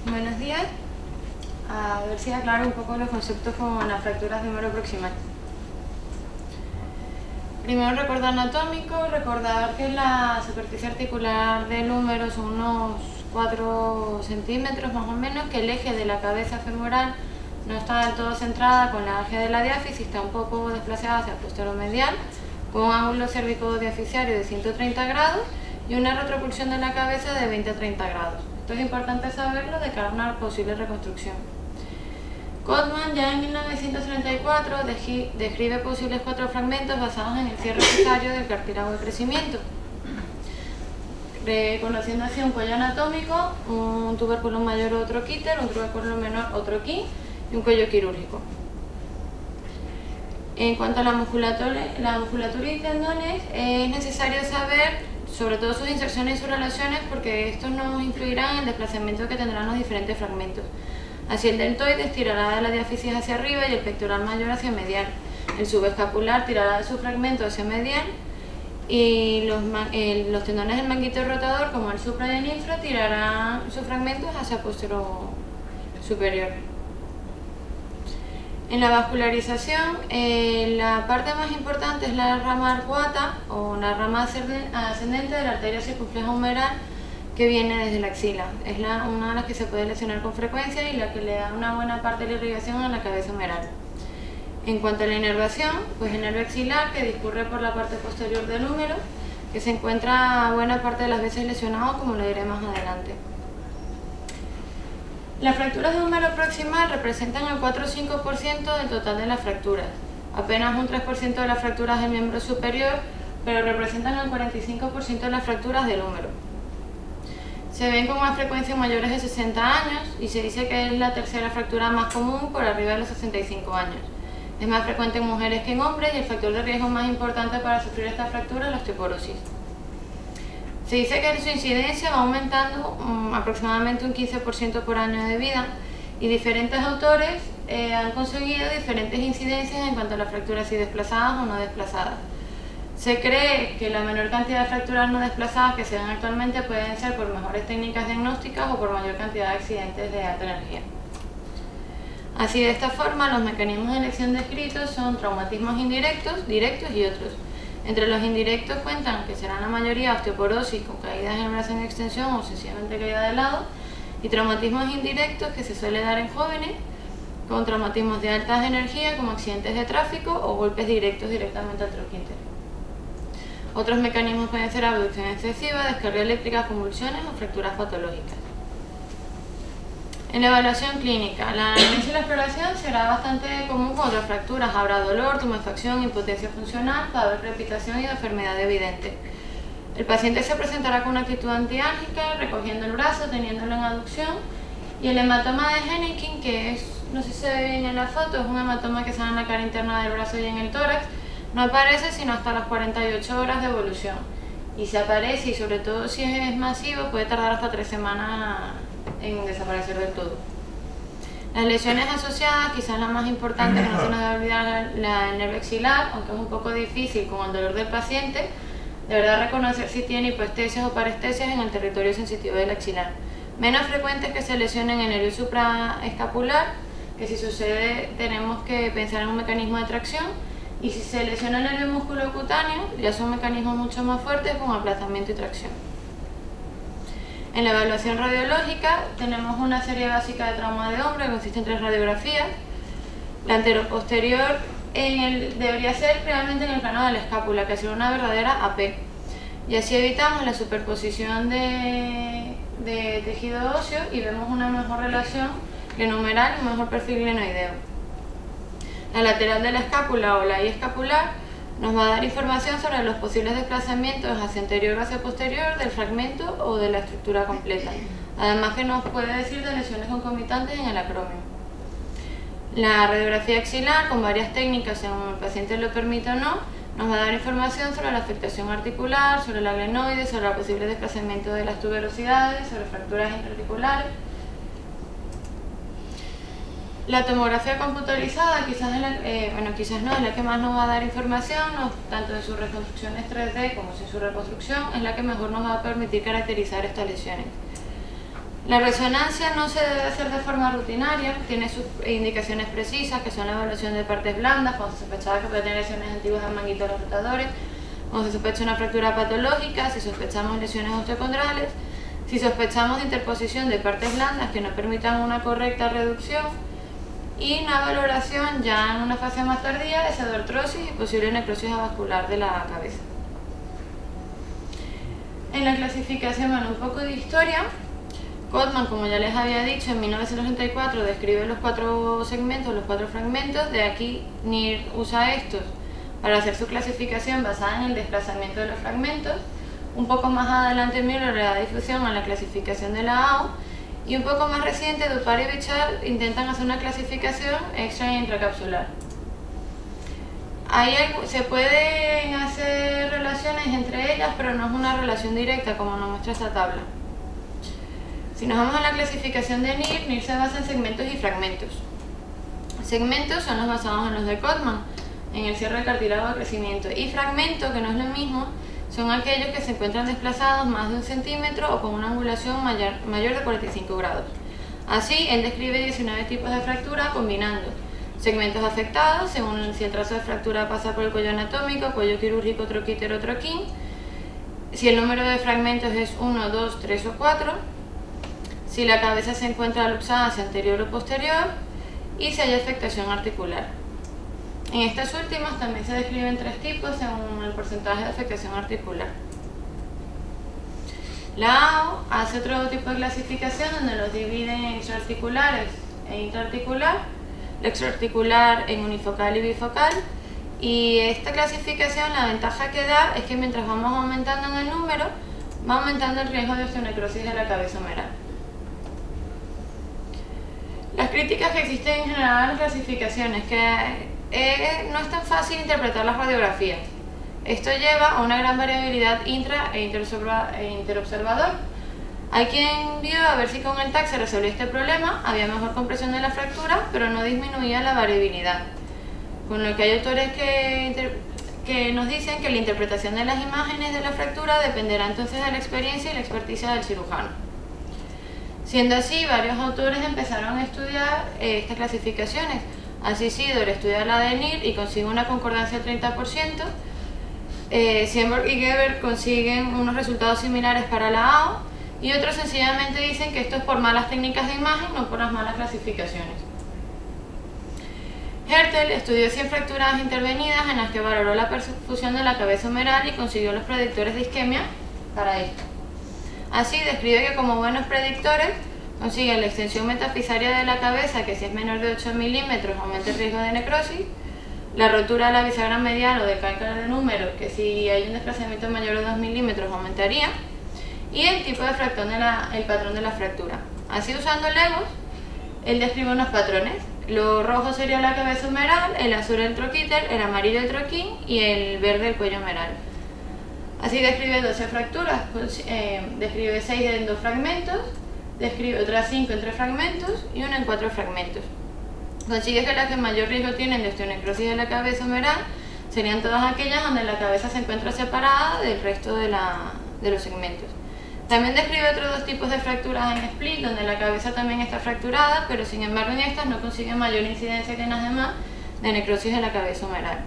Buenos días. A ver si aclaro un poco los conceptos con las fracturas de húmero proximal. Primero, recuerdo anatómico, recordar que la superficie articular del húmero son unos 4 centímetros más o menos, que el eje de la cabeza femoral no está del todo centrada con la eje de la diáfisis, está un poco desplazada hacia el posteromedial, con un ángulo cérvico-diaficiario de 130 grados y una retropulsión de la cabeza de 20 a 30 grados. Esto es importante saberlo de cara a una posible reconstrucción. Codman ya en 1934 describe posibles 4 fragmentos basados en el cierre cesárea del cartílago de crecimiento, reconociendo así un cuello anatómico, un tubérculo mayor o troquíter, un tubérculo menor o troquí y un cuello quirúrgico. En cuanto a la musculatura y tendones, es necesario saber sobre todo sus inserciones y sus relaciones, porque estos nos influirán en el desplazamiento que tendrán los diferentes fragmentos. Así, el deltoide estirará de la diáfisis hacia arriba y el pectoral mayor hacia medial. El subescapular tirará de su fragmento hacia medial y los tendones del manguito rotador, como el supra y el infra, tirarán sus fragmentos hacia posterior superior. En la vascularización, la parte más importante es la rama arcuata o la rama ascendente de la arteria circunfleja humeral, que viene desde la axila. Es una de las que se puede lesionar con frecuencia y la que le da una buena parte de la irrigación a la cabeza humeral. En cuanto a la inervación, pues el nervio axilar, que discurre por la parte posterior del húmero, que se encuentra buena parte de las veces lesionado, como lo diré más adelante. Las fracturas de húmero proximal representan el 4 o 5% del total de las fracturas, apenas un 3% de las fracturas del miembro superior, pero representan el 45% de las fracturas del húmero. Se ven con más frecuencia en mayores de 60 años y se dice que es la tercera fractura más común por arriba de los 65 años. Es más frecuente en mujeres que en hombres y el factor de riesgo más importante para sufrir esta fractura es la osteoporosis. Se dice que su incidencia va aumentando aproximadamente un 15% por año de vida y diferentes autores han conseguido diferentes incidencias en cuanto a las fracturas si desplazadas o no desplazadas. Se cree que la menor cantidad de fracturas no desplazadas que se dan actualmente pueden ser por mejores técnicas diagnósticas o por mayor cantidad de accidentes de alta energía. Así, de esta forma, los mecanismos de elección descritos son traumatismos indirectos, directos y otros. Entre los indirectos cuentan, que serán la mayoría, osteoporosis con caídas en el brazo en extensión o sencillamente caída de lado, y traumatismos indirectos que se suele dar en jóvenes, con traumatismos de alta energía como accidentes de tráfico o golpes directos directamente al troquíter. Otros mecanismos pueden ser abducción excesiva, descarga eléctrica, convulsiones o fracturas patológicas. En la evaluación clínica, la anamnesis y la exploración será bastante común con otras fracturas. Habrá dolor, tumefacción, impotencia funcional, puede haber crepitación y enfermedad evidente. El paciente se presentará con una actitud antiálgica, recogiendo el brazo, teniéndolo en aducción, y el hematoma de Hennequin, que es, no sé si se ve bien en la foto, es un hematoma que sale en la cara interna del brazo y en el tórax, no aparece sino hasta las 48 horas de evolución. Y si aparece, y sobre todo si es masivo, puede tardar hasta 3 semanas en desaparecer del todo. Las lesiones asociadas, quizás la más importante, que no se nos debe olvidar, el nervio axilar, aunque es un poco difícil con el dolor del paciente, deberá reconocer si tiene hipoestesias o parestesias en el territorio sensitivo del axilar. Menos frecuente es que se lesione el nervio supraescapular, que si sucede tenemos que pensar en un mecanismo de tracción, y si se lesiona el nervio musculocutáneo, ya son mecanismos mucho más fuertes con aplazamiento y tracción. En la evaluación radiológica tenemos una serie básica de trauma de hombro que consiste en 3 radiografías. La anteroposterior debería ser realmente en el plano de la escápula, que sería una verdadera AP. Y así evitamos la superposición de tejido óseo y vemos una mejor relación glenohumeral y un mejor perfil glenoideo. La lateral de la escápula o la I escapular nos va a dar información sobre los posibles desplazamientos hacia anterior o hacia posterior del fragmento o de la estructura completa. Además que nos puede decir de lesiones concomitantes en el acromio. La radiografía axilar, con varias técnicas según el paciente lo permita o no, nos va a dar información sobre la afectación articular, sobre la glenoide, sobre el posible desplazamiento de las tuberosidades, sobre fracturas intraarticulares. La tomografía computarizada quizás es la que más nos va a dar información, tanto en sus reconstrucciones 3D como en su reconstrucción, es la que mejor nos va a permitir caracterizar estas lesiones. La resonancia no se debe hacer de forma rutinaria, tiene sus indicaciones precisas, que son la evaluación de partes blandas, cuando se sospechaba que puede tener lesiones antiguas del manguito de los rotadores, cuando se sospecha una fractura patológica, si sospechamos lesiones osteocondrales, si sospechamos de interposición de partes blandas que no permitan una correcta reducción, y una valoración ya en una fase más tardía de pseudoartrosis y posible necrosis avascular de la cabeza. En la clasificación, bueno, un poco de historia. Codman, como ya les había dicho, en 1934 describe los 4 segmentos, los 4 fragmentos. De aquí NIR usa estos para hacer su clasificación basada en el desplazamiento de los fragmentos. Un poco más adelante Müller le da difusión a la clasificación de la AO, y un poco más reciente Dupar y Bichard intentan hacer una clasificación extra e intracapsular. Se pueden hacer relaciones entre ellas, pero no es una relación directa como nos muestra esta tabla. Si nos vamos a la clasificación de NIR se basa en segmentos y fragmentos. Segmentos son los basados en los de Codman, en el cierre del cartílago de crecimiento, y fragmento, que no es lo mismo, son aquellos que se encuentran desplazados más de 1 centímetro o con una angulación mayor de 45 grados. Así, él describe 19 tipos de fractura combinando segmentos afectados, según si el trazo de fractura pasa por el cuello anatómico, cuello quirúrgico, troquítero, troquín, si el número de fragmentos es 1, 2, 3 o 4, si la cabeza se encuentra luxada hacia anterior o posterior y si hay afectación articular. En estas últimas también se describen 3 tipos según el porcentaje de afectación articular. La AO hace otro tipo de clasificación donde los divide en extraarticulares e intraarticular, la extraarticular en unifocal y bifocal, y esta clasificación, la ventaja que da es que mientras vamos aumentando en el número, va aumentando el riesgo de osteonecrosis de la cabeza humeral. Las críticas que existen en general a las clasificaciones, que no es tan fácil interpretar las radiografías. Esto lleva a una gran variabilidad intra e interobservador. Hay quien vio a ver si con el TAC se resolvía este problema, había mejor compresión de la fractura, pero no disminuía la variabilidad. Con lo que hay autores que nos dicen que la interpretación de las imágenes de la fractura dependerá entonces de la experiencia y la experticia del cirujano. Siendo así, varios autores empezaron a estudiar estas clasificaciones. Así Sidor estudia la de NIR y consigue una concordancia del 30%. Siemborg y Geber consiguen unos resultados similares para la AO, y otros sencillamente dicen que esto es por malas técnicas de imagen, no por las malas clasificaciones. Hertel estudió 100 fracturas intervenidas en las que valoró la perfusión de la cabeza humeral y consiguió los predictores de isquemia para esto. Así describe que como buenos predictores consiguen la extensión metafisaria de la cabeza, que si es menor de 8 milímetros aumenta el riesgo de necrosis, la rotura de la bisagra medial o del cálculo de número, que si hay un desplazamiento mayor de 2 milímetros aumentaría, y el tipo de fractón el patrón de la fractura. Así, usando legos, él describe unos patrones. Lo rojo sería la cabeza humeral, el azul el troquíter, el amarillo el troquín y el verde el cuello humeral. Así describe 12 fracturas, describe 6 en 2 fragmentos, describe otras 5 en 3 fragmentos y 1 en 4 fragmentos. Consigue que las que mayor riesgo tienen de osteonecrosis de la cabeza humeral serían todas aquellas donde la cabeza se encuentra separada del resto de los segmentos. También describe otros 2 tipos de fracturas en split, donde la cabeza también está fracturada, pero sin embargo en estas no consigue mayor incidencia que en las demás de necrosis de la cabeza humeral.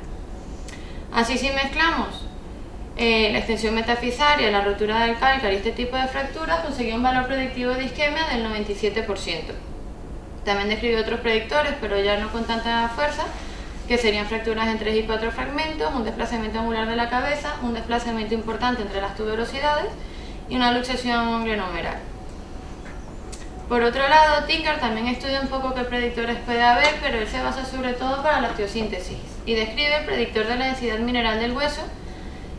Así, si mezclamos la extensión metafisaria, la rotura del cálcar y este tipo de fracturas, consigue un valor predictivo de isquemia del 97%. También describe otros predictores, pero ya no con tanta fuerza, que serían fracturas en 3 y 4 fragmentos, un desplazamiento angular de la cabeza, un desplazamiento importante entre las tuberosidades y una luxación glenohumeral. Por otro lado, Tinker también estudia un poco qué predictores puede haber, pero él se basa sobre todo para la osteosíntesis y describe el predictor de la densidad mineral del hueso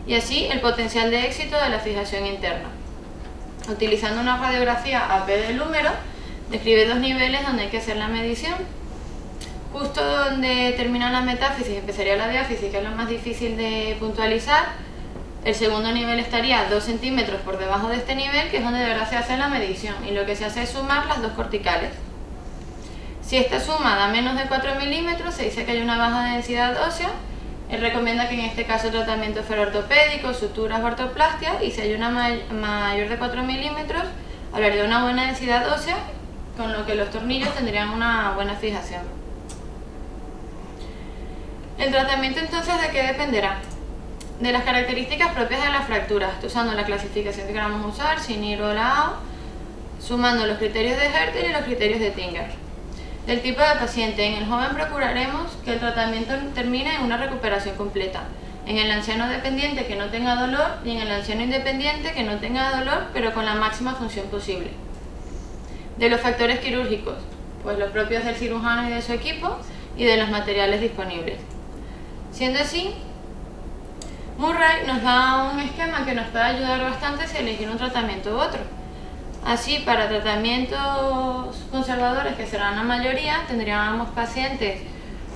y así el potencial de éxito de la fijación interna. Utilizando una radiografía AP del húmero, describe 2 niveles donde hay que hacer la medición. Justo donde termina la metáfisis empezaría la diáfisis, que es lo más difícil de puntualizar. El segundo nivel estaría 2 centímetros por debajo de este nivel, que es donde de verdad se hace la medición, y lo que se hace es sumar las 2 corticales. Si esta suma da menos de 4 milímetros, se dice que hay una baja densidad ósea. Él recomienda que en este caso tratamiento ferroortopédico, suturas o ortoplastia, y si hay una mayor de 4 milímetros, Hablaría de una buena densidad ósea, con lo que los tornillos tendrían una buena fijación. El tratamiento entonces, ¿de qué dependerá? De las características propias de las fracturas, usando la clasificación que queramos usar, SINIR o la AO, sumando los criterios de Hertel y los criterios de Tinger. Del tipo de paciente, en el joven procuraremos que el tratamiento termine en una recuperación completa. En el anciano dependiente que no tenga dolor y en el anciano independiente que no tenga dolor, pero con la máxima función posible. De los factores quirúrgicos, pues los propios del cirujano y de su equipo, y de los materiales disponibles. Siendo así, Murray nos da un esquema que nos puede ayudar bastante si elegir un tratamiento u otro. Así, para tratamientos conservadores, que serán la mayoría, tendríamos pacientes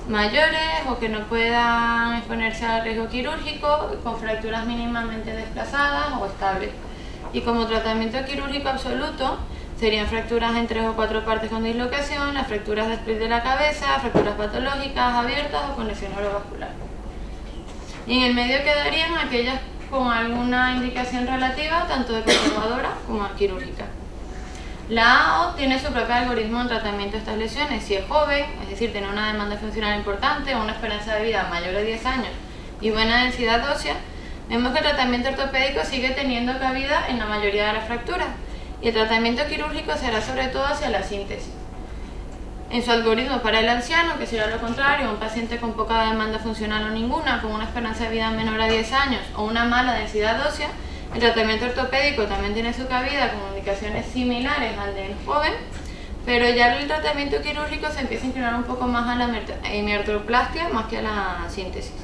mayores o que no puedan exponerse al riesgo quirúrgico, con fracturas mínimamente desplazadas o estables. Y como tratamiento quirúrgico absoluto, serían fracturas en 3 o 4 partes con dislocación, las fracturas de split de la cabeza, fracturas patológicas, abiertas o con lesión neurovascular. Y en el medio quedarían aquellas con alguna indicación relativa, tanto de conservadora como quirúrgica. La AO tiene su propio algoritmo en tratamiento de estas lesiones. Si es joven, es decir, tiene una demanda funcional importante o una esperanza de vida mayor de 10 años y buena densidad ósea, vemos que el tratamiento ortopédico sigue teniendo cabida en la mayoría de las fracturas y el tratamiento quirúrgico será sobre todo hacia la síntesis. En su algoritmo para el anciano, que será lo contrario, un paciente con poca demanda funcional o ninguna, con una esperanza de vida menor a 10 años o una mala densidad ósea, el tratamiento ortopédico también tiene su cabida con indicaciones similares al del joven, pero ya el tratamiento quirúrgico se empieza a inclinar un poco más a la hemiartroplastia más que a la síntesis.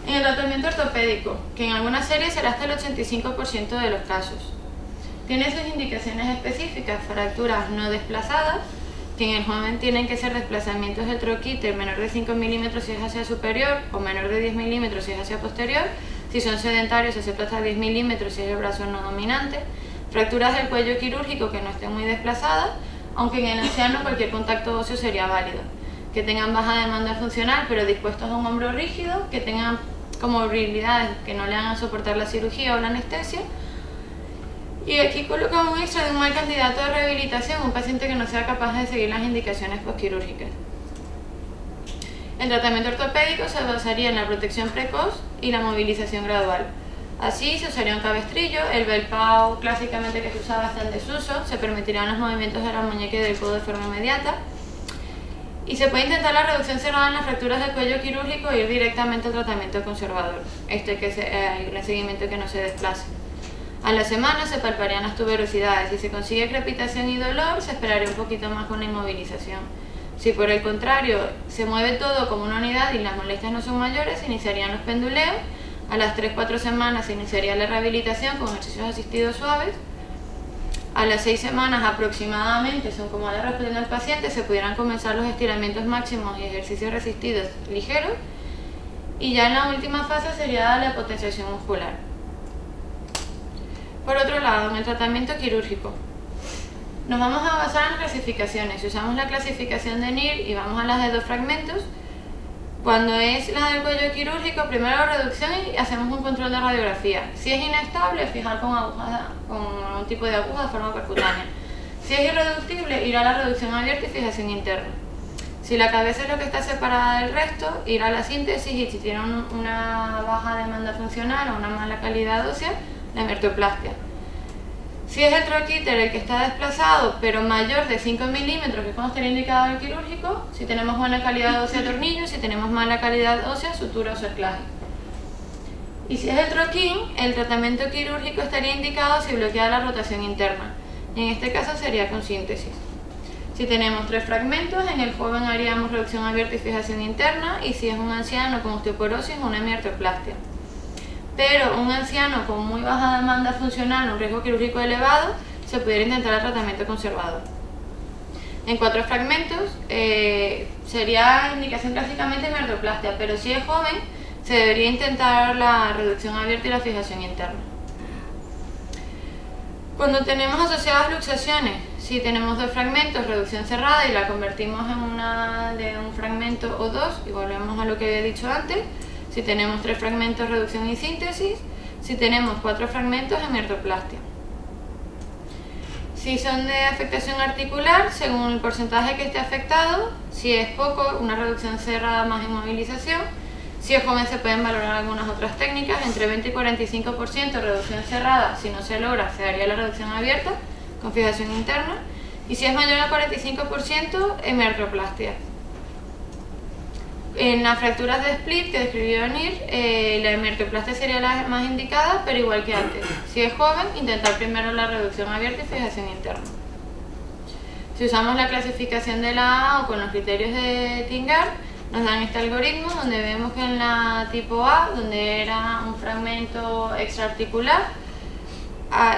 En el tratamiento ortopédico, que en algunas series será hasta el 85% de los casos, tiene sus indicaciones específicas: fracturas no desplazadas, que en el joven tienen que ser desplazamientos del troquíter menor de 5 milímetros si es hacia superior o menor de 10 milímetros si es hacia posterior. Si son sedentarios, se acepta hasta 10 milímetros si es el brazo no dominante. Fracturas del cuello quirúrgico que no estén muy desplazadas, aunque en el anciano cualquier contacto óseo sería válido. Que tengan baja demanda funcional pero dispuestos a un hombro rígido, que tengan comorbilidades que no le hagan soportar la cirugía o la anestesia. Y aquí colocamos un extra de un mal candidato de rehabilitación, un paciente que no sea capaz de seguir las indicaciones postquirúrgicas. El tratamiento ortopédico se basaría en la protección precoz y la movilización gradual. Así se usaría un cabestrillo, el Bellpau clásicamente que se usaba está en desuso, se permitirán los movimientos de la muñeca y del codo de forma inmediata. Y se puede intentar la reducción cerrada en las fracturas del cuello quirúrgico e ir directamente al tratamiento conservador, el seguimiento que no se desplace. A la semana se palparían las tuberosidades. Si se consigue crepitación y dolor, se esperaría un poquito más con la inmovilización. Si por el contrario se mueve todo como una unidad y las molestias no son mayores, se iniciarían los penduleos. A las 3-4 semanas se iniciaría la rehabilitación con ejercicios asistidos suaves. A las 6 semanas aproximadamente, son como vaya respondiendo el paciente, se pudieran comenzar los estiramientos máximos y ejercicios resistidos ligeros. Y ya en la última fase sería la potenciación muscular. Por otro lado, en el tratamiento quirúrgico, nos vamos a basar en las clasificaciones. Si usamos la clasificación de NIR y vamos a las de 2 fragmentos, cuando es la del cuello quirúrgico, primero reducción y hacemos un control de radiografía. Si es inestable, fijar con un tipo de aguja de forma percutánea. Si es irreductible, ir a la reducción abierta y fijación interna. Si la cabeza es lo que está separada del resto, ir a la síntesis, y si tiene una baja demanda funcional o una mala calidad ósea, la hemiartroplastia. Si es el troquíter el que está desplazado, pero mayor de 5 milímetros, que es cuando estaría indicado el quirúrgico, si tenemos buena calidad ósea, tornillo; si tenemos mala calidad ósea, sutura o cerclaje. Y si es el troquín, el tratamiento quirúrgico estaría indicado si bloquea la rotación interna. En este caso sería con síntesis. Si tenemos 3 fragmentos, en el joven haríamos reducción abierta y fijación interna, y si es un anciano con osteoporosis, una hemiartroplastia. Pero un anciano con muy baja demanda funcional, un riesgo quirúrgico elevado, se pudiera intentar el tratamiento conservador. En 4 fragmentos sería indicación clásicamente hemiartroplastia, pero si es joven se debería intentar la reducción abierta y la fijación interna. Cuando tenemos asociadas luxaciones, si tenemos 2 fragmentos, reducción cerrada y la convertimos en una de un fragmento o 2, y volvemos a lo que había dicho antes. Si tenemos 3 fragmentos, reducción y síntesis. Si tenemos 4 fragmentos, hemiartroplastia. Si son de afectación articular, según el porcentaje que esté afectado, si es poco, una reducción cerrada más inmovilización. Si es joven, se pueden valorar algunas otras técnicas, entre 20 y 45% reducción cerrada. Si no se logra, se daría la reducción abierta con fijación interna. Y si es mayor al 45%, hemertoplastia. En las fracturas de split que describió Nir, la hemertoplastia sería la más indicada, pero igual que antes. Si es joven, intentar primero la reducción abierta y fijación interna. Si usamos la clasificación de la A o con los criterios de Tingar, nos dan este algoritmo donde vemos que en la tipo A, donde era un fragmento extraarticular,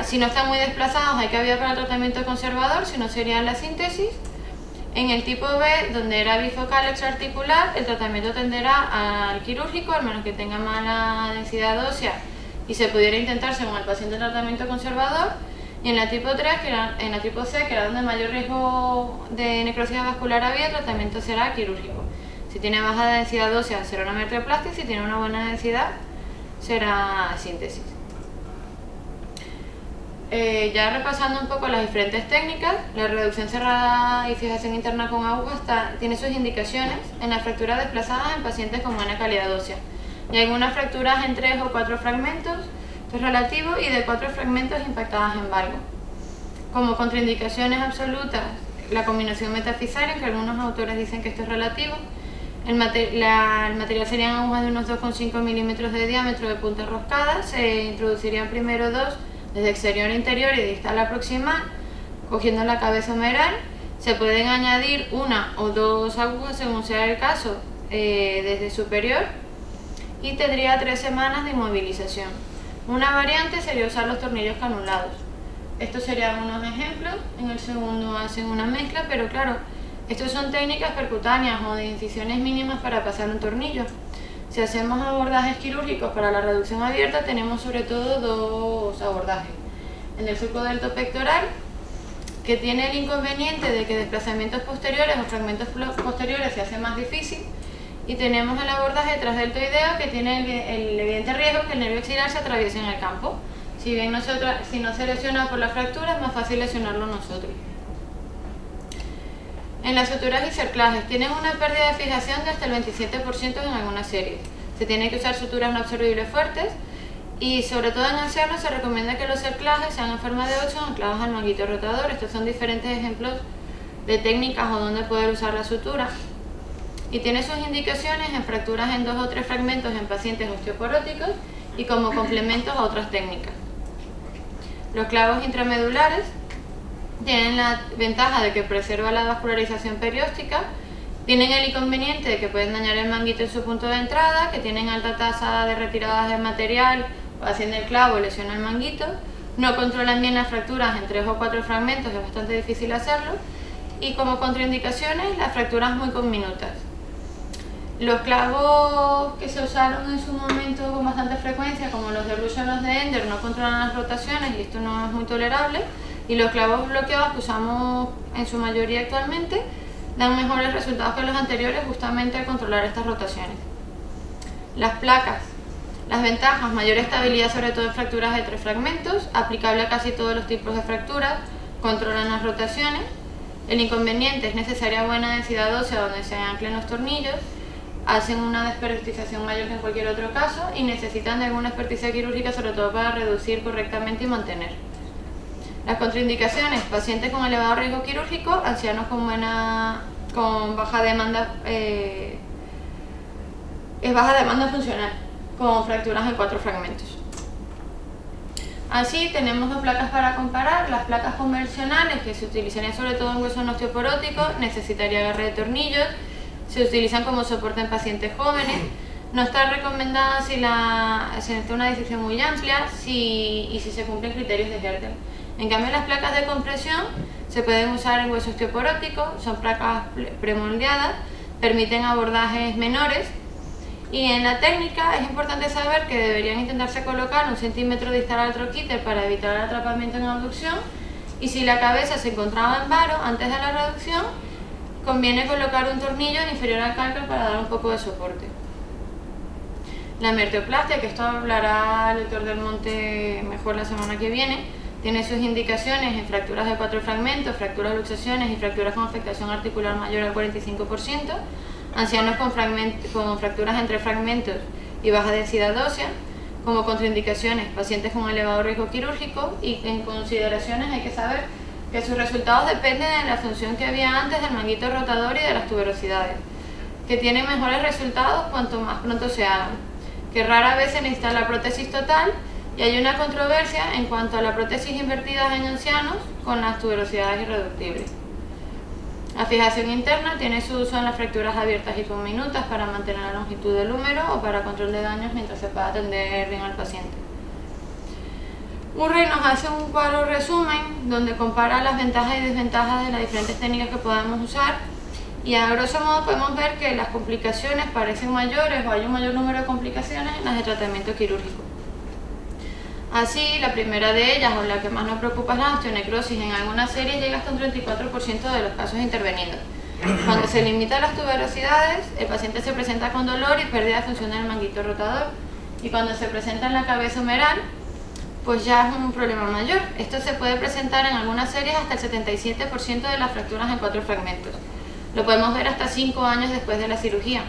si no están muy desplazados hay cabida para el tratamiento conservador, si no sería la síntesis. En el tipo B, donde era bifocal extraarticular, el tratamiento tenderá al quirúrgico, al menos que tenga mala densidad ósea y se pudiera intentar según el paciente el tratamiento conservador. Y en la tipo 3, en la tipo C, que era donde mayor riesgo de necrosis vascular había, el tratamiento será quirúrgico. Si tiene baja densidad ósea será una hemertoplastia y si tiene una buena densidad será síntesis. Ya repasando un poco las diferentes técnicas, la reducción cerrada y fijación interna con agujas tiene sus indicaciones en las fracturas desplazadas en pacientes con buena calidad ósea. Y algunas fracturas en 3 o 4 fragmentos, esto es relativo, y de 4 fragmentos impactadas en valgo. Como contraindicaciones absolutas, la combinación metafisaria, que algunos autores dicen que esto es relativo. El material serían agujas de unos 2,5 milímetros de diámetro de punta roscada. Se introducirían primero 2 desde exterior a interior y distal a proximal, cogiendo la cabeza humeral. Se pueden añadir 1 o 2 agujas según sea el caso desde superior y tendría 3 semanas de inmovilización. Una variante sería usar los tornillos canulados. Estos serían unos ejemplos. En el segundo hacen una mezcla, pero claro, estos son técnicas percutáneas o de incisiones mínimas para pasar un tornillo. Si hacemos abordajes quirúrgicos para la reducción abierta, tenemos sobre todo 2 abordajes. En el surco deltopectoral, que tiene el inconveniente de que desplazamientos posteriores o fragmentos posteriores se hace más difícil, y tenemos el abordaje transdeltoideo, que tiene el evidente riesgo que el nervio axilar se atraviese en el campo. Si bien si no se lesiona por la fractura, es más fácil lesionarlo nosotros. En las suturas y cerclajes tienen una pérdida de fijación de hasta el 27% en algunas series. Se tiene que usar suturas no absorbibles fuertes y sobre todo en ancianos se recomienda que los cerclajes sean en forma de 8 anclados al manguito rotador. Estos son diferentes ejemplos de técnicas o donde poder usar la sutura. Y tiene sus indicaciones en fracturas en 2 o 3 fragmentos en pacientes osteoporóticos y como complementos a otras técnicas. Los clavos intramedulares tienen la ventaja de que preserva la vascularización perióstica, tienen el inconveniente de que pueden dañar el manguito en su punto de entrada, que tienen alta tasa de retiradas de material o haciendo el clavo lesiona el manguito, no controlan bien las fracturas en 3 o 4 fragmentos, es bastante difícil hacerlo, y como contraindicaciones las fracturas muy conminutas. Los clavos que se usaron en su momento con bastante frecuencia, como los de Rush o los de Ender, no controlan las rotaciones y esto no es muy tolerable. Y los clavos bloqueados que usamos en su mayoría actualmente dan mejores resultados que los anteriores justamente al controlar estas rotaciones. Las placas. Las ventajas: mayor estabilidad sobre todo en fracturas de 3 fragmentos, aplicable a casi todos los tipos de fracturas, controlan las rotaciones. El inconveniente: es necesaria buena densidad ósea donde se anclen los tornillos, hacen una despertización mayor que en cualquier otro caso y necesitan de alguna experticia quirúrgica sobre todo para reducir correctamente y mantener. Las contraindicaciones: pacientes con elevado riesgo quirúrgico, ancianos con baja demanda, baja demanda funcional, con fracturas en 4 fragmentos. Así tenemos 2 placas para comparar. Las placas convencionales, que se utilizarían sobre todo en huesos osteoporóticos, necesitaría agarre de tornillos, se utilizan como soporte en pacientes jóvenes. No está recomendada si se necesita una disección muy amplia y si se cumplen criterios de Hertel. En cambio, las placas de compresión se pueden usar en hueso osteoporótico, son placas premoldeadas, permiten abordajes menores. Y en la técnica es importante saber que deberían intentarse colocar 1 centímetro distal al troquíter para evitar el atrapamiento en abducción, y si la cabeza se encontraba en varo antes de la reducción, conviene colocar un tornillo inferior al calcar para dar un poco de soporte. La hemertoplastia, que esto hablará el doctor Del Monte mejor la semana que viene, Tiene sus indicaciones en fracturas de 4 fragmentos, fracturas luxaciones y fracturas con afectación articular mayor al 45%, ancianos con fracturas entre fragmentos y baja densidad ósea. Como contraindicaciones, pacientes con elevado riesgo quirúrgico, y en consideraciones hay que saber que sus resultados dependen de la función que había antes del manguito rotador y de las tuberosidades, que tienen mejores resultados cuanto más pronto se hagan, que rara vez se necesita la prótesis total, y hay una controversia en cuanto a la prótesis invertida en ancianos con las tuberosidades irreductibles. La fijación interna tiene su uso en las fracturas abiertas y conminutas para mantener la longitud del húmero o para control de daños mientras se pueda atender bien al paciente. Murray nos hace un cuadro resumen donde compara las ventajas y desventajas de las diferentes técnicas que podemos usar, y a grosso modo podemos ver que las complicaciones parecen mayores o hay un mayor número de complicaciones en las de tratamiento quirúrgico. Así, la primera de ellas, o la que más nos preocupa, es la osteonecrosis. En algunas series llega hasta un 34% de los casos intervenidos. Cuando se limita las tuberosidades, el paciente se presenta con dolor y pérdida de función del manguito rotador. Y cuando se presenta en la cabeza humeral, pues ya es un problema mayor. Esto se puede presentar en algunas series hasta el 77% de las fracturas en 4 fragmentos. Lo podemos ver hasta 5 años después de la cirugía.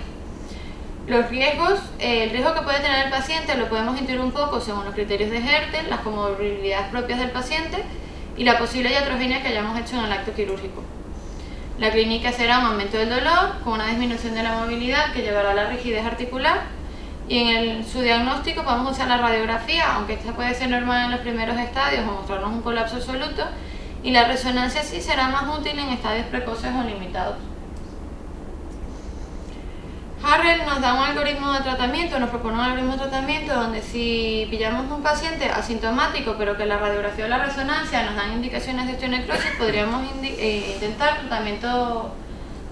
Los riesgos, el riesgo que puede tener el paciente lo podemos intuir un poco según los criterios de Hertel, las comorbilidades propias del paciente y la posible iatrogenia que hayamos hecho en el acto quirúrgico. La clínica será un aumento del dolor con una disminución de la movilidad que llevará a la rigidez articular, y en su diagnóstico podemos usar la radiografía, aunque esta puede ser normal en los primeros estadios o mostrarnos un colapso absoluto, y la resonancia sí será más útil en estadios precoces o limitados. Harrell nos da un algoritmo de tratamiento, nos propone un algoritmo de tratamiento donde si pillamos un paciente asintomático pero que la radiografía o la resonancia nos dan indicaciones de osteonecrosis, podríamos intentar tratamiento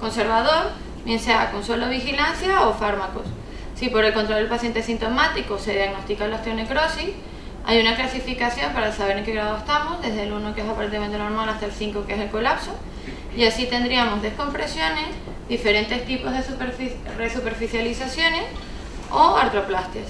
conservador, bien sea con solo vigilancia o fármacos. Si por el contrario el paciente es sintomático se diagnostica la osteonecrosis, hay una clasificación para saber en qué grado estamos, desde el 1 que es aparentemente normal hasta el 5 que es el colapso, y así tendríamos descompresiones, diferentes tipos de resuperficializaciones o artroplastias.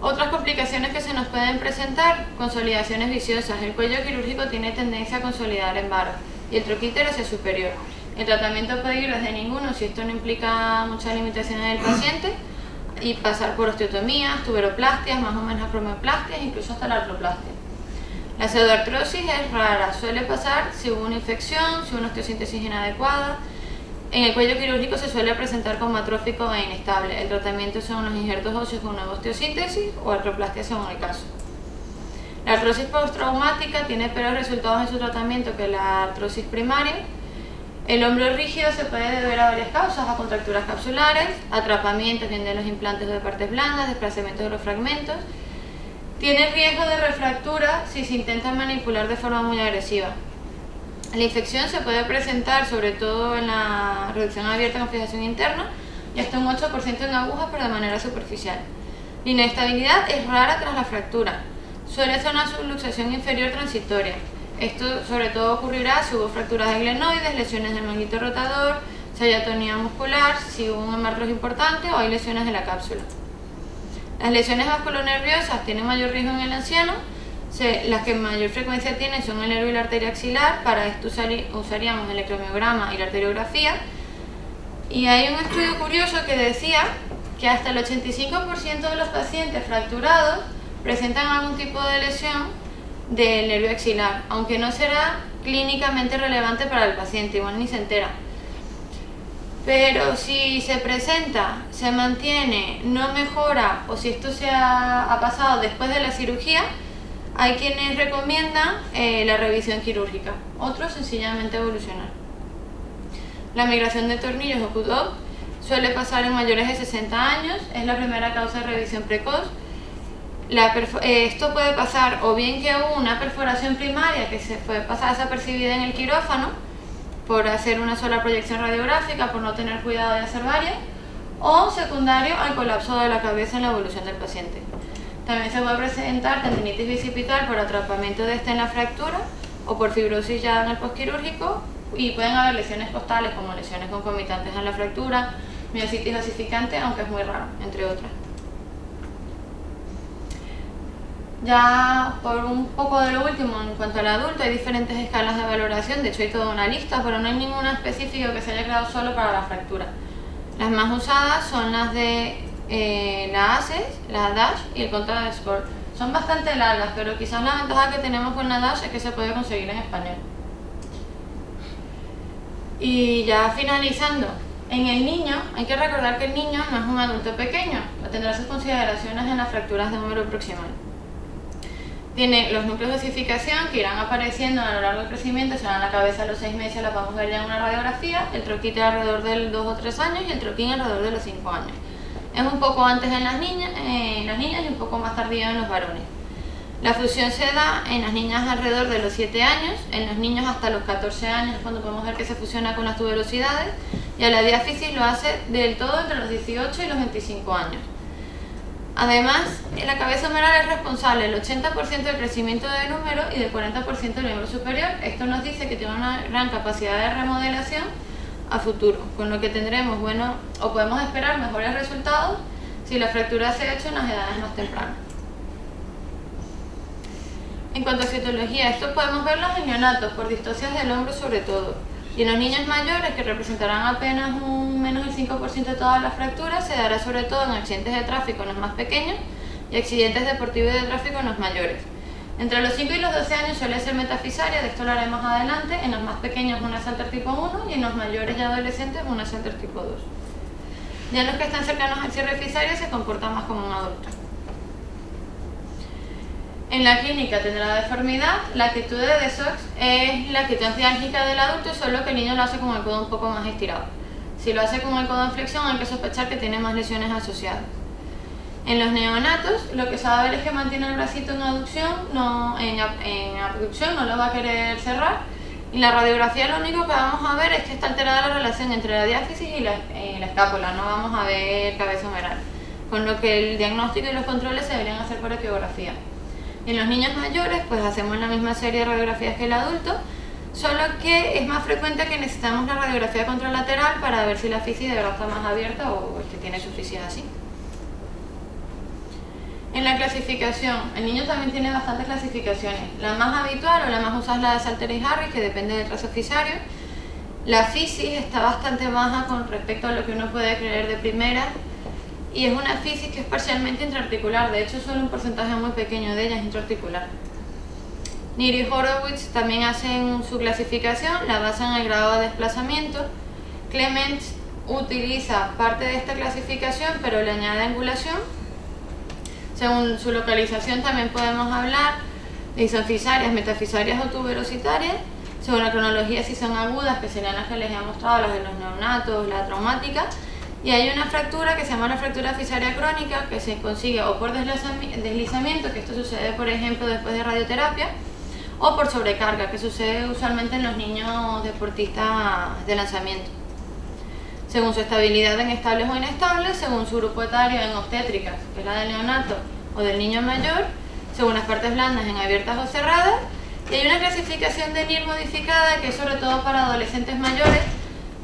Otras complicaciones que se nos pueden presentar, consolidaciones viciosas. El cuello quirúrgico tiene tendencia a consolidar en varo y el troquíter hacia superior. El tratamiento puede ir desde ninguno si esto no implica muchas limitaciones del paciente, y pasar por osteotomías, tuberoplastias, más o menos acromioplastia, incluso hasta la artroplastia. La pseudoartrosis es rara, suele pasar si hubo una infección, si hubo una osteosíntesis inadecuada. En el cuello quirúrgico se suele presentar como atrófico e inestable. El tratamiento son los injertos óseos con nueva osteosíntesis o artroplastia según el caso. La artrosis postraumática tiene peores resultados en su tratamiento que la artrosis primaria. El hombro rígido se puede deber a varias causas, a contracturas capsulares, atrapamientos bien de los implantes de partes blandas, desplazamientos de los fragmentos. Tiene riesgo de refractura si se intenta manipular de forma muy agresiva. La infección se puede presentar sobre todo en la reducción abierta con fijación interna y hasta un 8% en agujas, pero de manera superficial. La inestabilidad es rara tras la fractura. Suele ser una subluxación inferior transitoria. Esto sobre todo ocurrirá si hubo fracturas de glenoides, lesiones del manguito rotador, si hay atonía muscular, si hubo un hemartros importante o hay lesiones de la cápsula. Las lesiones vasculonerviosas tienen mayor riesgo en el anciano. Las que mayor frecuencia tienen son el nervio y la arteria axilar. Para esto usaríamos el electromiograma y la arteriografía. Y hay un estudio curioso que decía que hasta el 85% de los pacientes fracturados presentan algún tipo de lesión del nervio axilar, aunque no será clínicamente relevante para el paciente, igual ni se entera. Pero si se presenta, se mantiene, no mejora, o si esto ha pasado después de la cirugía, hay quienes recomiendan la revisión quirúrgica, otros sencillamente evolucionar. La migración de tornillos o cut-off suele pasar en mayores de 60 años, es la primera causa de revisión precoz. Esto puede pasar o bien que hubo una perforación primaria que se fue pasada desapercibida en el quirófano, por hacer una sola proyección radiográfica, por no tener cuidado de hacer varias, o secundario al colapso de la cabeza en la evolución del paciente. También se puede presentar tendinitis bicipital por atrapamiento de en la fractura o por fibrosis ya en el posquirúrgico, y pueden haber lesiones costales como lesiones concomitantes a la fractura, miositis osificante, aunque es muy raro, entre otras. Ya por un poco de lo último, en cuanto al adulto, hay diferentes escalas de valoración, de hecho hay toda una lista, pero no hay ninguna específica que se haya creado solo para la fractura. Las más usadas son las de la ACES, la DASH y el Contact Score. Son bastante largas, pero quizás la ventaja que tenemos con la DASH es que se puede conseguir en español. Y ya finalizando, en el niño hay que recordar que el niño no es un adulto pequeño, tendrá sus consideraciones en las fracturas de húmero proximal. Tiene los núcleos de osificación que irán apareciendo a lo largo del crecimiento, serán la cabeza a los 6 meses, la podemos ver ya en una radiografía, el troquite alrededor de los 2 o 3 años y el troquín alrededor de los 5 años. Es un poco antes en las niñas y un poco más tardío en los varones. La fusión se da en las niñas alrededor de los 7 años, en los niños hasta los 14 años, cuando podemos ver que se fusiona con las tuberosidades, y a la diáfisis lo hace del todo entre los 18 y los 25 años. Además, la cabeza humeral es responsable del 80% del crecimiento del húmero y del 40% del miembro superior. Esto nos dice que tiene una gran capacidad de remodelación a futuro, con lo que tendremos, o podemos esperar mejores resultados si la fractura se ha hecho en las edades más tempranas. En cuanto a citología, esto podemos verlo en neonatos, por distocias del hombro sobre todo. Y en los niños mayores, que representarán apenas menos del 5% de todas las fracturas, se dará sobre todo en accidentes de tráfico en los más pequeños y accidentes deportivos y de tráfico en los mayores. Entre los 5 y los 12 años suele ser metafisaria, de esto lo haremos adelante, en los más pequeños una Salter tipo 1 y en los mayores y adolescentes una Salter tipo 2. Ya en los que están cercanos al cierre fisario se comporta más como un adulto. En la clínica tendrá deformidad, la actitud de Desox es la actitud antiálgica del adulto, solo que el niño lo hace con el codo un poco más estirado. Si lo hace con el codo en flexión hay que sospechar que tiene más lesiones asociadas. En los neonatos lo que se va a ver es que mantiene el bracito en aducción, en abducción no lo va a querer cerrar, y la radiografía lo único que vamos a ver es que está alterada la relación entre la diáfisis y la escápula, no vamos a ver cabeza humeral, con lo que el diagnóstico y los controles se deberían hacer por ecografía. En los niños mayores pues hacemos la misma serie de radiografías que el adulto, solo que es más frecuente que necesitamos la radiografía contralateral para ver si la fisis de verdad está más abierta o es que tiene su fisis así. En la clasificación, el niño también tiene bastantes clasificaciones. La más habitual o la más usada es la de Salter y Harris, que depende del trazo fisario. La fisis está bastante baja con respecto a lo que uno puede creer de primera, y es una fisis que es parcialmente intraarticular, de hecho solo un porcentaje muy pequeño de ella es intraarticular. Neer y Horowitz también hacen su clasificación, la basan en el grado de desplazamiento. Clements utiliza parte de esta clasificación pero le añade angulación. Según su localización también podemos hablar de si son fisarias, metafisarias o tuberositarias. Según la cronología, si son agudas, que serían las que les he mostrado, las de los neonatos, la traumática. Y hay una fractura que se llama la fractura fisaria crónica, que se consigue o por deslizamiento, que esto sucede por ejemplo después de radioterapia, o por sobrecarga, que sucede usualmente en los niños deportistas de lanzamiento. Según su estabilidad en estables o inestables, según su grupo etario en obstétricas, que es la del neonato o del niño mayor, según las partes blandas en abiertas o cerradas, y hay una clasificación de Neer modificada que es sobre todo para adolescentes mayores,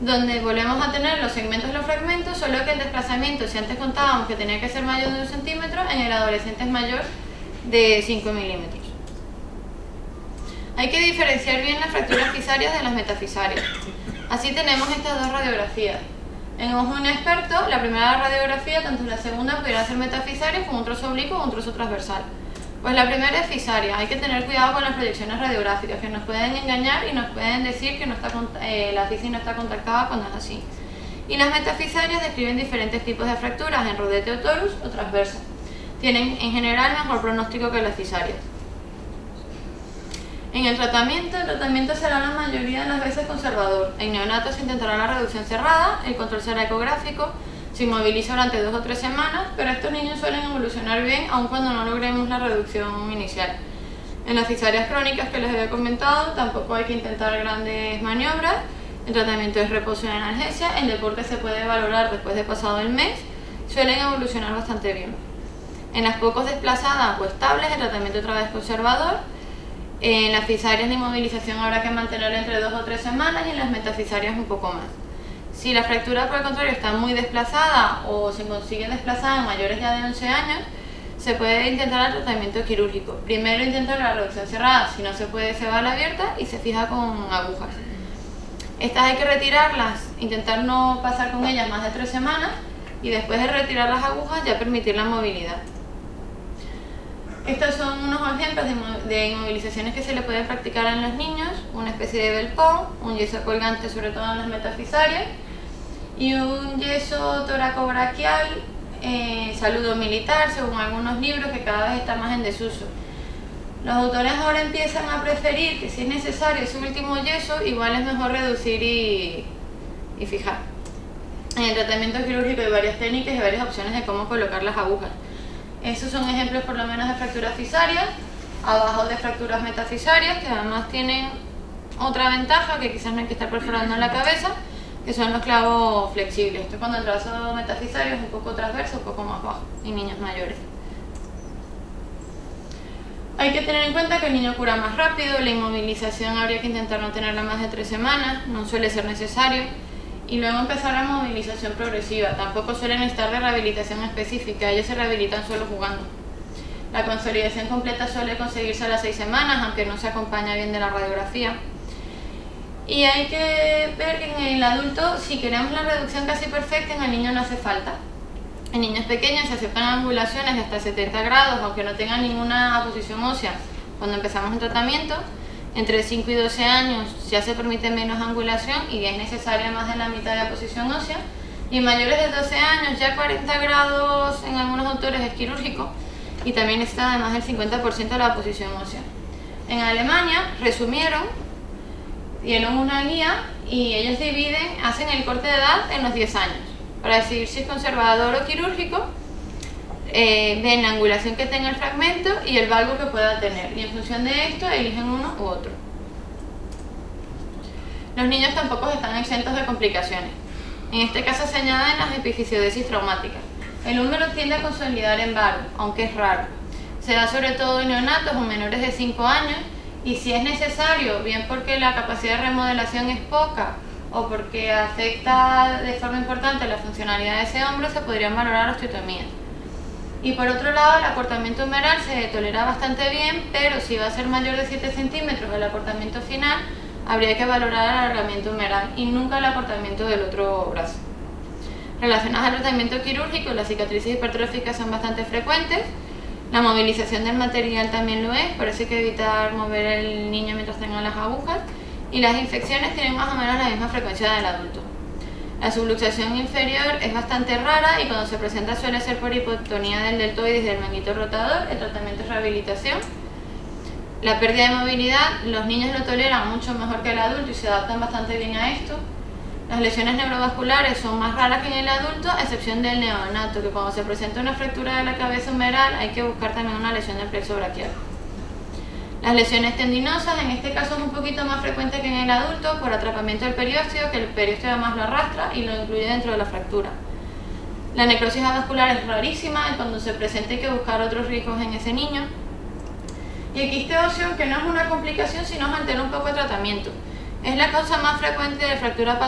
donde volvemos a tener los segmentos de los fragmentos, solo que el desplazamiento, si antes contábamos que tenía que ser mayor de 1 centímetro, en el adolescente es mayor de 5 milímetros. Hay que diferenciar bien las fracturas fisarias de las metafisarias. Así tenemos estas dos radiografías. En ojo inexperto, la primera radiografía, tanto la segunda, pudiera ser metafisaria con un trozo oblicuo o un trozo transversal. Pues la primera es fisaria, hay que tener cuidado con las proyecciones radiográficas, que nos pueden engañar y nos pueden decir que la fisis no está contactada cuando es así. Y las metafisarias describen diferentes tipos de fracturas en rodete o torus o transversa. Tienen en general mejor pronóstico que las fisarias. En el tratamiento será la mayoría de las veces conservador. En neonatos se intentará la reducción cerrada, el control será ecográfico, se inmoviliza durante 2 o 3 semanas, pero estos niños suelen evolucionar bien aun cuando no logremos la reducción inicial. En las fisarias crónicas que les había comentado, tampoco hay que intentar grandes maniobras, el tratamiento es reposo y analgesia, el deporte se puede valorar después de pasado el mes, suelen evolucionar bastante bien. En las pocos desplazadas o estables, el tratamiento otra vez conservador. En las fisarias de inmovilización habrá que mantener entre 2 o 3 semanas y en las metafisarias un poco más. Si la fractura, por el contrario, está muy desplazada o se consigue desplazada en mayores ya de 11 años, se puede intentar el tratamiento quirúrgico. Primero intentar la reducción cerrada, si no se puede se va a la abierta y se fija con agujas. Estas hay que retirarlas, intentar no pasar con ellas más de 3 semanas y después de retirar las agujas ya permitir la movilidad. Estos son unos ejemplos de inmovilizaciones que se le puede practicar en los niños, una especie de belpón, un yeso colgante sobre todo en las metafisarias y un yeso toracobraquial, saludo militar, según algunos libros que cada vez está más en desuso. Los autores ahora empiezan a preferir que si es necesario ese último yeso, igual es mejor reducir y fijar. En el tratamiento quirúrgico hay varias técnicas y varias opciones de cómo colocar las agujas. Esos son ejemplos por lo menos de fracturas fisarias, abajo de fracturas metafisarias, que además tienen otra ventaja, que quizás no hay que estar perforando en la cabeza, que son los clavos flexibles. Esto es cuando el trazo metafisario es un poco transverso, un poco más bajo, en niños mayores. Hay que tener en cuenta que el niño cura más rápido, la inmovilización habría que intentar no tenerla más de 3 semanas, no suele ser necesario, y luego empezar la movilización progresiva. Tampoco suelen necesitar de rehabilitación específica, ellos se rehabilitan solo jugando. La consolidación completa suele conseguirse a las 6 semanas, aunque no se acompaña bien de la radiografía. Y hay que ver que en el adulto, si queremos la reducción casi perfecta, en el niño no hace falta. En niños pequeños se aceptan angulaciones de hasta 70 grados, aunque no tengan ninguna posición ósea. Cuando empezamos un tratamiento, entre 5 y 12 años ya se permite menos angulación y es necesaria más de la mitad de la posición ósea. Y en mayores de 12 años, ya 40 grados en algunos autores es quirúrgico y también está además del 50% de la posición ósea. En Alemania resumieron, dieron una guía y ellos hacen el corte de edad en los 10 años. Para decidir si es conservador o quirúrgico, ven la angulación que tenga el fragmento y el valgo que pueda tener, y en función de esto eligen uno u otro. Los niños tampoco están exentos de complicaciones. En este caso se añaden las epifisiodisis traumáticas. El húmero tiende a consolidar en varo, aunque es raro. Se da sobre todo en neonatos o menores de 5 años y si es necesario, bien porque la capacidad de remodelación es poca o porque afecta de forma importante la funcionalidad de ese hombro, se podrían valorar osteotomías. Y por otro lado, el acortamiento humeral se tolera bastante bien, pero si va a ser mayor de 7 centímetros el acortamiento final, habría que valorar el alargamiento humeral y nunca el acortamiento del otro brazo. Relacionadas al tratamiento quirúrgico, las cicatrices hipertróficas son bastante frecuentes, la movilización del material también lo es, por eso hay que evitar mover el niño mientras tenga las agujas, y las infecciones tienen más o menos la misma frecuencia del adulto. La subluxación inferior es bastante rara y cuando se presenta suele ser por hipotonía del deltoides y del manguito rotador. El tratamiento es rehabilitación. La pérdida de movilidad, los niños lo toleran mucho mejor que el adulto y se adaptan bastante bien a esto. Las lesiones neurovasculares son más raras que en el adulto, a excepción del neonato, que cuando se presenta una fractura de la cabeza humeral hay que buscar también una lesión del plexo braquial. Las lesiones tendinosas, en este caso es un poquito más frecuente que en el adulto por atrapamiento del periósteo, que el periósteo además lo arrastra y lo incluye dentro de la fractura. La necrosis avascular es rarísima y cuando se presenta hay que buscar otros riesgos en ese niño. Y el quiste óseo, que no es una complicación sino altera un poco el tratamiento. Es la causa más frecuente de fractura patológica